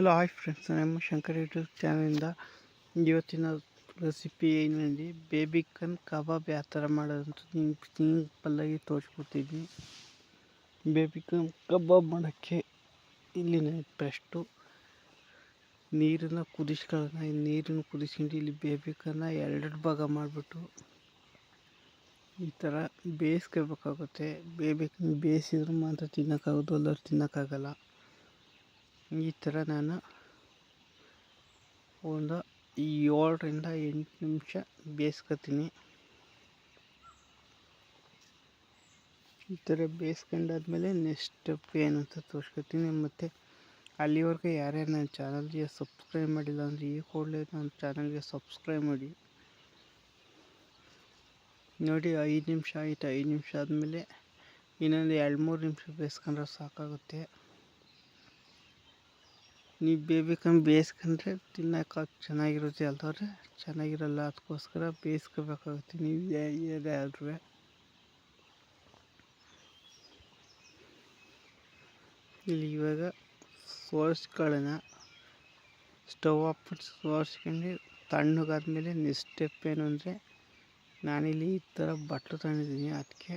Hello hi friends, ನಮ್ಮ Shankar YouTube ಚಾನಲಿಂದ ಇವತ್ತಿನ recipe ಏನಲ್ಲಿ ಬೇಬಿಕಾರ್ನ್ ಕಬಾಬ್ ಯಾವ ಥರ ಮಾಡೋದಂತ ಸಿಂಪಲ್ಲಾಗಿ ತೋರಿಸ್ಕೊಡ್ತಿದ್ವಿ. ಬೇಬಿಕಾರ್ನ್ ಕಬಾಬ್ ಮಾಡೋಕ್ಕೆ ಇಲ್ಲಿ ಫಸ್ಟು ನೀರನ್ನು ಕುದಿಸ್ಕೊಂಡು ಇಲ್ಲಿ ಬೇಬಿಕಾರ್ನ ಎರಡು ಭಾಗ ಮಾಡಿಬಿಟ್ಟು ಈ ಥರ ಬೇಯಿಸ್ಕೋಬೇಕಾಗುತ್ತೆ. ಬೇಬಿಕಾರ್ನ್ ಬೇಯಿಸಿದ್ರೆ ಮಾತ್ರ ತಿನ್ನೋಕ್ಕಾಗೋದು, ಅಲ್ಲರೂ ತಿನ್ನೋಕ್ಕಾಗಲ್ಲ. ಈ ಥರ ನಾನು ಒಂದು 7ರಿಂದ 8 ನಿಮಿಷ ಬೇಯಿಸ್ಕೊತೀನಿ. ಈ ಥರ ಬೇಯಿಸ್ಕೊಂಡಾದ್ಮೇಲೆ ನೆಕ್ಸ್ಟ್ ಸ್ಟೆಪ್ ಏನು ಅಂತ ತೋರಿಸ್ಕೊತೀನಿ. ಮತ್ತು ಅಲ್ಲಿವರೆಗೂ ಯಾರ್ಯಾರು ನನ್ನ ಚಾನಲ್ಗೆ ಸಬ್ಸ್ಕ್ರೈಬ್ ಮಾಡಿಲ್ಲ ಅಂದರೆ ಈ ಕೂಡಲೇ ನನ್ನ ಚಾನಲ್ಗೆ ಸಬ್ಸ್ಕ್ರೈಬ್ ಮಾಡಿ. ನೋಡಿ, 5 ನಿಮಿಷ ಆಯಿತು. 5 ನಿಮಿಷ ಆದಮೇಲೆ ಇನ್ನೊಂದು 2-3 ನಿಮಿಷ ಬೇಯಿಸ್ಕೊಂಡ್ರೆ ಸಾಕಾಗುತ್ತೆ. ನೀವು ಬೇಬಿಕಾರ್ನ್ ಬೇಯಿಸ್ಕೊಂಡ್ರೆ ತಿನ್ನೋಕೆ ಚೆನ್ನಾಗಿರುತ್ತೆ, ಅಲ್ದವ್ರೆ ಚೆನ್ನಾಗಿರಲ್ಲ. ಅದಕ್ಕೋಸ್ಕರ ಬೇಯಿಸ್ಕೋಬೇಕಾಗುತ್ತೆ ನೀವು ಯಾರಾದ್ರೂ. ಇಲ್ಲಿ ಇವಾಗ ಸೋರಿಸ್ಕೊಳ್ಳೋಣ. ಸ್ಟವ್ ಆಫ್ ಸೋರಿಸ್ಕೊಂಡು ತಣ್ಣಗಾದ್ಮೇಲೆ ನೆಕ್ಸ್ಟ್ ಸ್ಟೆಪ್ ಏನು ಅಂದರೆ, ನಾನಿಲ್ಲಿ ಈ ಥರ ಬಟ್ಲು ತಗೊಂಡಿದ್ದೀನಿ. ಅದಕ್ಕೆ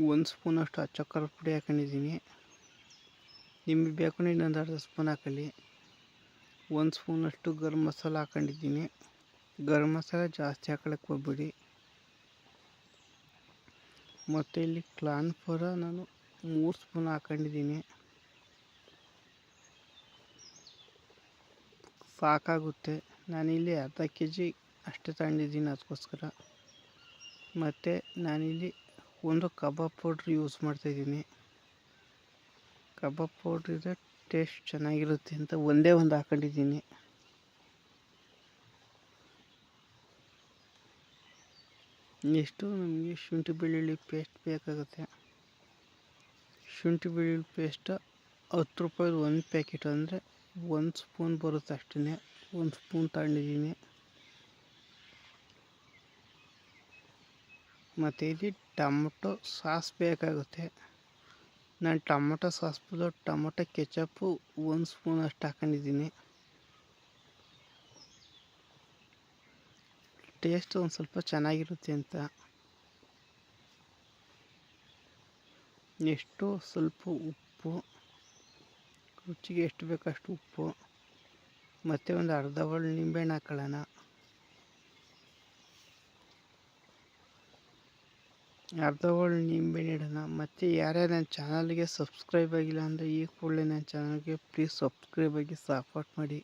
1 ಸ್ಪೂನಷ್ಟು ಅಚ್ಚ ಖಾರದ ಪುಡಿ ಹಾಕೊಂಡಿದ್ದೀನಿ. ನಿಮಗೆ ಬೇಕು ಇನ್ನೊಂದು ಅರ್ಧ ಸ್ಪೂನ್ ಹಾಕೊಳ್ಳಿ. 1 ಸ್ಪೂನಷ್ಟು ಗರಂ ಮಸಾಲ ಹಾಕೊಂಡಿದ್ದೀನಿ. ಗರಂ ಮಸಾಲ ಜಾಸ್ತಿ ಹಾಕೊಳ್ಳೋಕೆ ಹೋಗ್ಬೇಡಿ. ಮತ್ತು ಇಲ್ಲಿ ಕಾರ್ನ್ ಫ್ಲೋರ್ ನಾನು 3 ಸ್ಪೂನ್ ಹಾಕೊಂಡಿದ್ದೀನಿ, ಸಾಕಾಗುತ್ತೆ. ನಾನಿಲ್ಲಿ ಅರ್ಧ kg ಅಷ್ಟೇ ತಗೊಂಡಿದ್ದೀನಿ, ಅದಕ್ಕೋಸ್ಕರ. ಮತ್ತು ನಾನಿಲ್ಲಿ ಒಂದು ಕಬಾಬ್ ಪೌಡ್ರ್ ಯೂಸ್ ಮಾಡ್ತಾಯಿದ್ದೀನಿ. ಕಬಾಬ್ ಪೌಡ್ರ್ ಇದ್ರೆ ಟೇಸ್ಟ್ ಚೆನ್ನಾಗಿರುತ್ತೆ ಅಂತ ಒಂದೇ ಒಂದು ಹಾಕೊಂಡಿದ್ದೀನಿ. ನೆಕ್ಸ್ಟು ನಮಗೆ ಶುಂಠಿ ಬೆಳ್ಳುಳ್ಳಿ ಪೇಸ್ಟ್ ಬೇಕಾಗುತ್ತೆ. ಶುಂಠಿ ಬೆಳ್ಳುಳ್ಳಿ ಪೇಸ್ಟ್ 10 ರೂಪಾಯಿದು 1 ಪ್ಯಾಕೆಟ್, ಅಂದರೆ 1 ಸ್ಪೂನ್ ಬರುತ್ತೆ ಅಷ್ಟೇ. 1 ಸ್ಪೂನ್ ತಗೊಂಡಿದ್ದೀನಿ. ಮತ್ತು ಇಲ್ಲಿ ಟೊಮೊಟೊ ಸಾಸ್ ಬೇಕಾಗುತ್ತೆ. ನಾನು ಟೊಮೊಟೊ ಸಾಸ್ ಬದಲು ಟೊಮೊಟೊ ಕೆಚಪ್ಪು 1 ಸ್ಪೂನ್ ಅಷ್ಟು ಹಾಕೊಂಡಿದ್ದೀನಿ. ಟೇಸ್ಟ್ ಒಂದು ಸ್ವಲ್ಪ ಚೆನ್ನಾಗಿರುತ್ತೆ ಅಂತ. ಎಷ್ಟು ಸ್ವಲ್ಪ ಉಪ್ಪು, ರುಚಿಗೆ ಎಷ್ಟು ಬೇಕಷ್ಟು ಉಪ್ಪು, ಮತ್ತು ಒಂದು ಅರ್ಧ ಒಳ್ಳೆ ನಿಂಬೆಹಣ್ಣು ಹಾಕೊಳ್ಳೋಣ. ಅರ್ಧ ಒಳ್ಳೆ ನಿಂಬೆಹಣ್ಣು ಇಡೋಣ. ಮತ್ತು ಯಾರ್ಯಾರು ನನ್ನ ಚಾನಲ್ಗೆ ಸಬ್ಸ್ಕ್ರೈಬ್ ಆಗಿಲ್ಲ ಅಂದರೆ ಈ ಕೂಡಲೇ ನನ್ನ ಚಾನಲ್ಗೆ ಪ್ಲೀಸ್ ಸಬ್ಸ್ಕ್ರೈಬ್ ಆಗಿ ಸಪೋರ್ಟ್ ಮಾಡಿ.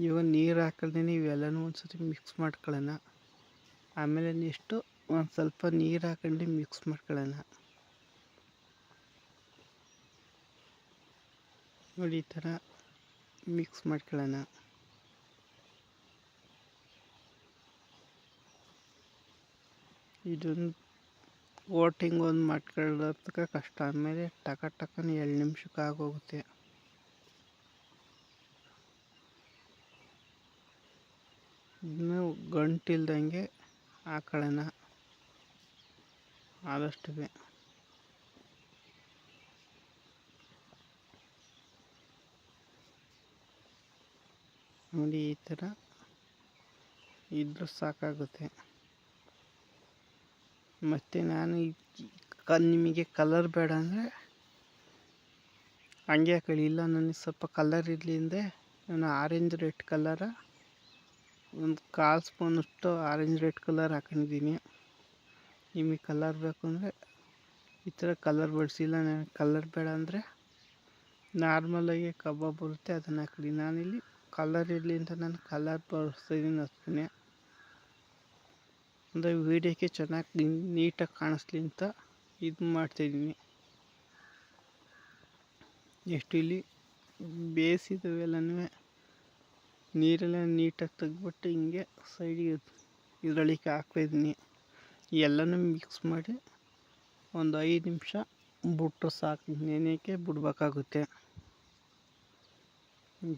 ಇವಾಗ ನೀರು ಹಾಕಲ್ದೇ ಇವೆಲ್ಲನೂ ಒಂದು ಸತಿ ಮಿಕ್ಸ್ ಮಾಡ್ಕೊಳ್ಳೋಣ. ಆಮೇಲೆ ನೆಕ್ಸ್ಟು ಒಂದು ಸ್ವಲ್ಪ ನೀರು ಹಾಕೊಂಡು ಮಿಕ್ಸ್ ಮಾಡ್ಕೊಳ್ಳೋಣ. ನೋಡಿ, ಈ ಥರ ಮಿಕ್ಸ್ ಮಾಡ್ಕೊಳ್ಳೋಣ. ಇದೊಂದು ಓಟಿಂಗ್ ಒಂದು ಮಾಡ್ಕೊಳ್ಳೋದಕ್ಕೆ ಕಷ್ಟ. ಆಮೇಲೆ ಟಕನ 2 ನಿಮಿಷಕ್ಕೆ ಆಗೋಗುತ್ತೆ. ಇದನ್ನು ಗಂಟಿಲ್ದಂಗೆ ಹಾಕೊಳ್ಳೋಣ ಆದಷ್ಟು. ನೋಡಿ, ಈ ಥರ ಇದ್ರೂ ಸಾಕಾಗುತ್ತೆ. ಮತ್ತು ನಾನು ನಿಮಗೆ ಕಲರ್ ಬೇಡ ಅಂದರೆ ಹಂಗೆ ಹಾಕೊಳ್ಳಿ. ಇಲ್ಲ ನನಗೆ ಸ್ವಲ್ಪ ಕಲರ್ ಇರಲಿ ಅಂದರೆ ನಾನು ಆರೆಂಜ್ ರೆಡ್ ಕಲರ ಒಂದು 1/4 ಸ್ಪೂನಷ್ಟು ಆರೆಂಜ್ ರೆಡ್ ಕಲರ್ ಹಾಕೊಂಡಿದ್ದೀನಿ. ನಿಮಗೆ ಕಲರ್ ಬೇಕು ಅಂದರೆ ಈ ಥರ ಕಲರ್ ಬಳಸಿಲ್ಲ. ನನಗೆ ಕಲರ್ ಬೇಡ ಅಂದರೆ ನಾರ್ಮಲಾಗಿ ಕಬಾಬ್ ಬರುತ್ತೆ, ಅದನ್ನು ಹಾಕೊಳ್ಳಿ. ನಾನಿಲ್ಲಿ ಕಲರ್ ಇರಲಿ ಅಂತ ನಾನು ಕಲರ್ ಬಳಸ್ತಾಯಿದ್ದೀನಿ ಅಷ್ಟೇ. ಅಂದರೆ ವೀಡಿಯೋಕ್ಕೆ ಚೆನ್ನಾಗಿ ನೀಟಾಗಿ ಕಾಣಿಸ್ಲಿ ಅಂತ ಇದು ಮಾಡ್ತಾಯಿದ್ದೀನಿ. ಎಷ್ಟು ಇಲ್ಲಿ ಬೇಯಿಸಿದವೆಲ್ಲನೂ ನೀರೆಲ್ಲ ನೀಟಾಗಿ ತೆಗ್ದುಬಿಟ್ಟು ಹಿಂಗೆ ಸೈಡಿಗೆ ಇದರೊಳಗೆ ಹಾಕ್ತಾಯಿದ್ದೀನಿ. ಎಲ್ಲನೂ ಮಿಕ್ಸ್ ಮಾಡಿ ಒಂದು 5 ನಿಮಿಷ ಬಿಟ್ಟರೆ ಸಾಕು. ನೆನೆಯೋಕ್ಕೆ ಬಿಡಬೇಕಾಗುತ್ತೆ.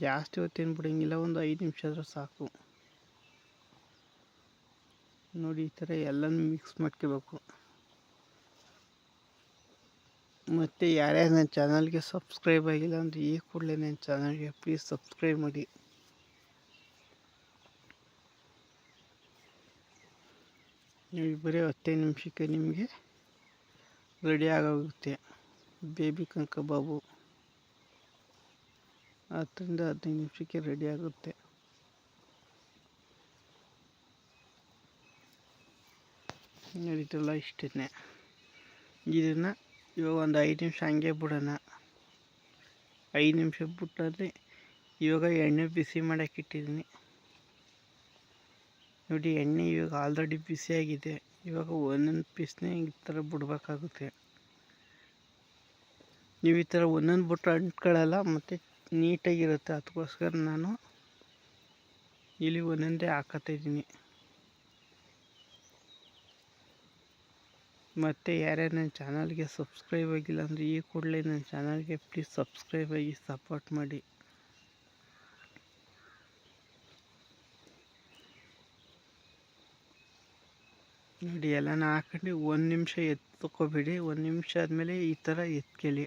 ಜಾಸ್ತಿ ಹೊತ್ತೇನು ಬಿಡೋಂಗಿಲ್ಲ, ಒಂದು 5 ನಿಮಿಷ ಆದರೂ ಸಾಕು. ನೋಡಿ, ಈ ಥರ ಎಲ್ಲನೂ ಮಿಕ್ಸ್ ಮಾಡ್ಕೋಬೇಕು. ಮತ್ತು ಯಾರ್ಯಾರು ನನ್ನ ಚಾನಲ್ಗೆ ಸಬ್ಸ್ಕ್ರೈಬ್ ಆಗಿಲ್ಲ ಅಂದರೆ ಈ ಕೂಡಲೇ ನನ್ನ ಚಾನಲ್ಗೆ ಪ್ಲೀಸ್ ಸಬ್ಸ್ಕ್ರೈಬ್ ಮಾಡಿ. ನೀವು ಬರೀ 10 ನಿಮಿಷಕ್ಕೆ ನಿಮಗೆ ರೆಡಿ ಆಗೋಗುತ್ತೆ ಬೇಬಿ ಕಬಾಬು. 10 ರಿಂದ 15 ನಿಮಿಷಕ್ಕೆ ರೆಡಿ ಆಗುತ್ತೆ. ನಡೀತಲ್ಲ ಇಷ್ಟೇ. ಇದನ್ನು ಇವಾಗ ಒಂದು 5 ನಿಮಿಷ ಹಂಗೆ ಬಿಡೋಣ. 5 ನಿಮಿಷ ಬಿಟ್ಟರೆ ಇವಾಗ ಎಣ್ಣೆ ಬಿಸಿ ಮಾಡೋಕ್ಕೆ ಇಟ್ಟಿದ್ದೀನಿ ನೋಡಿ. ಎಣ್ಣೆ ಇವಾಗ ಆಲ್ರೆಡಿ ಬಿಸಿಯಾಗಿದೆ. ಇವಾಗ ಒಂದೊಂದು ಪೀಸ್ನೇ ಈ ಥರ ಬಿಡ್ಬೇಕಾಗುತ್ತೆ. ನೀವು ಈ ಥರ ಒಂದೊಂದು ಬಿಟ್ಟರೆ ಅಂಟ್ಕೊಳ್ಳಲ್ಲ ಮತ್ತು ನೀಟಾಗಿರುತ್ತೆ. ಅದಕ್ಕೋಸ್ಕರ ನಾನು ಇಲ್ಲಿ ಒಂದೊಂದೇ ಹಾಕತ್ತಿದ್ದೀನಿ. ಮತ್ತು ಯಾರ್ಯಾರು ನನ್ನ ಚಾನಲ್ಗೆ ಸಬ್ಸ್ಕ್ರೈಬ್ ಆಗಿಲ್ಲ ಅಂದರೆ ಈ ಕೂಡಲೇ ನನ್ನ ಚಾನಲ್ಗೆ ಪ್ಲೀಸ್ ಸಬ್ಸ್ಕ್ರೈಬ್ ಆಗಿ ಸಪೋರ್ಟ್ ಮಾಡಿ. ನೋಡಿ ಎಲ್ಲನ ಹಾಕೊಂಡು 1 ನಿಮಿಷ ಎತ್ಕೋಬೇಡಿ. 1 ನಿಮಿಷ ಆದಮೇಲೆ ಈ ಥರ ಎತ್ಕೊಳ್ಳಿ.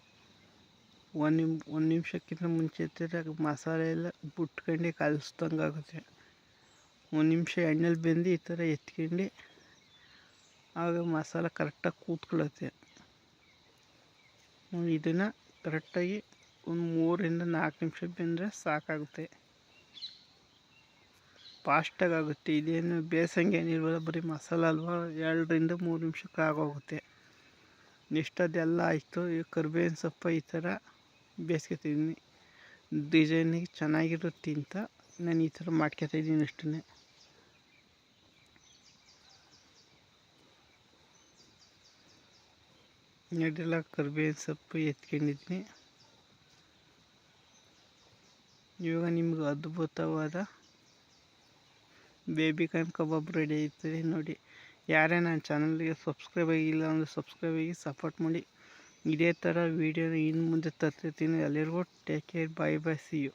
1 ನಿಮಿಷಕ್ಕಿಂತ ಮುಂಚೆ ಎತ್ತಿದ್ರೆ ಮಸಾಲೆ ಎಲ್ಲ ಬಿಟ್ಕೊಂಡು ಕಲಿಸ್ದಂಗೆ ಆಗುತ್ತೆ. 1 ನಿಮಿಷ ಎಣ್ಣೆಲಿ ಬೆಂದು ಈ ಥರ ಎತ್ಕೊಂಡು ಆಗ ಮಸಾಲ ಕರೆಕ್ಟಾಗಿ ಕೂತ್ಕೊಳ್ಳುತ್ತೆ. ಇದನ್ನು ಕರೆಕ್ಟಾಗಿ ಒಂದು 3 ರಿಂದ 4 ನಿಮಿಷ ಬೆಂದರೆ ಸಾಕಾಗುತ್ತೆ. ಫಾಸ್ಟಾಗಿ ಆಗುತ್ತೆ. ಇದೇನು ಬೇಸಂಗೇನಿಲ್ವಲ್ಲ, ಬರೀ ಮಸಾಲ ಅಲ್ವಾ. 2 ರಿಂದ 3 ನಿಮಿಷಕ್ಕೆ ಆಗೋಗುತ್ತೆ. ನೆಕ್ಸ್ಟ್ ಅದೆಲ್ಲ ಆಯಿತು. ಈ ಕರಿಬೇವಿನ ಸೊಪ್ಪು ಈ ಥರ ಬೇಯಿಸ್ಕೊತಿದ್ದೀನಿ. ಡಿಸೈನಿಗೆ ಚೆನ್ನಾಗಿರುತ್ತೆ ಅಂತ ನಾನು ಈ ಥರ ಮಾಡ್ಕೊತಾಯಿದ್ದೀನಿ ಅಷ್ಟೇ. ಅದೆಲ್ಲ ಕರಿಬೇವಿನ ಸೊಪ್ಪು ಎತ್ಕೊಂಡಿದ್ದೀನಿ. ಇವಾಗ ನಿಮ್ಗೆ ಅದ್ಭುತವಾದ ಬೇಬಿ ಕಬಾಬ್ ರೆಡಿ ಆಯ್ತದೆ ನೋಡಿ. ಯಾರೇ ನನ್ನ ಚಾನಲ್ಗೆ ಸಬ್ಸ್ಕ್ರೈಬ್ ಆಗಿಲ್ಲ ಅಂದರೆ ಸಬ್ಸ್ಕ್ರೈಬ್ ಆಗಿ ಸಪೋರ್ಟ್ ಮಾಡಿ. ಇದೇ ಥರ ವೀಡಿಯೋನ ಇನ್ನು ಮುಂದೆ ತರ್ತಿರ್ತೀನಿ. ಅಲ್ಲಿವರೆಗೂ take care, bye see you.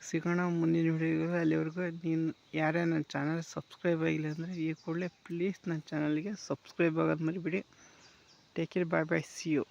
ಸಿಗೋಣ ಮುಂದಿನ ವೀಡಿಯೋಗಳು. ಅಲ್ಲಿವರೆಗೂ ನೀನು ಯಾರೇ ನನ್ನ ಚಾನಲ್ ಸಬ್ಸ್ಕ್ರೈಬ್ ಆಗಿಲ್ಲ ಅಂದರೆ ಈ ಕೂಡಲೇ ಪ್ಲೀಸ್ ನನ್ನ ಚಾನಲ್ಗೆ ಸಬ್ಸ್ಕ್ರೈಬ್ ಆಗೋದು ಮರಿಬೇಡಿ. Take care, bye see you.